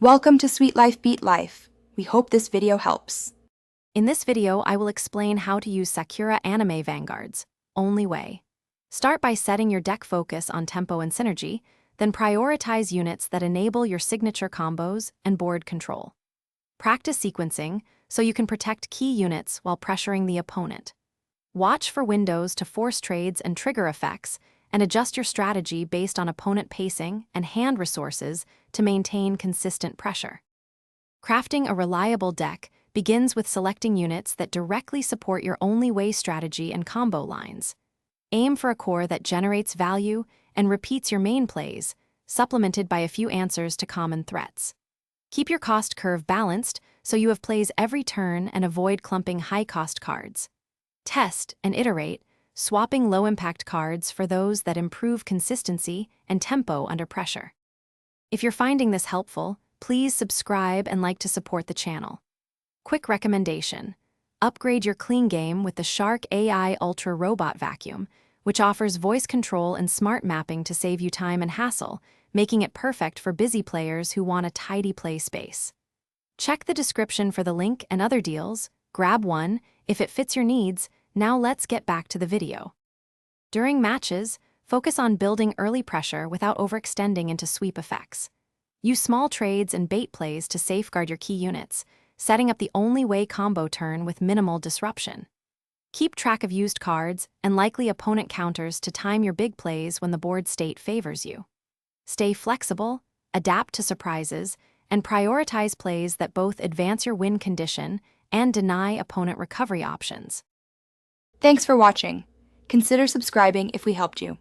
Welcome to Sweet Life Beat Life. We hope this video helps. In this video, I will explain how to use Sakura anime vanguards, only way. Start by setting your deck focus on tempo and synergy, then prioritize units that enable your signature combos and board control. Practice sequencing so you can protect key units while pressuring the opponent. Watch for windows to force trades and trigger effects, and adjust your strategy based on opponent pacing and hand resources to maintain consistent pressure. Crafting a reliable deck begins with selecting units that directly support your only way strategy and combo lines. Aim for a core that generates value and repeats your main plays, supplemented by a few answers to common threats. Keep your cost curve balanced so you have plays every turn and avoid clumping high-cost cards. Test and iterate, swapping low-impact cards for those that improve consistency and tempo under pressure. If you're finding this helpful, please subscribe and like to support the channel. Quick recommendation: upgrade your clean game with the Shark AI Ultra Robot Vacuum, which offers voice control and smart mapping to save you time and hassle, making it perfect for busy players who want a tidy play space. Check the description for the link and other deals, grab one if it fits your needs. Now let's get back to the video. During matches, focus on building early pressure without overextending into sweep effects. Use small trades and bait plays to safeguard your key units, setting up the only way combo turn with minimal disruption. Keep track of used cards and likely opponent counters to time your big plays when the board state favors you. Stay flexible, adapt to surprises, and prioritize plays that both advance your win condition and deny opponent recovery options. Thanks for watching. Consider subscribing if we helped you.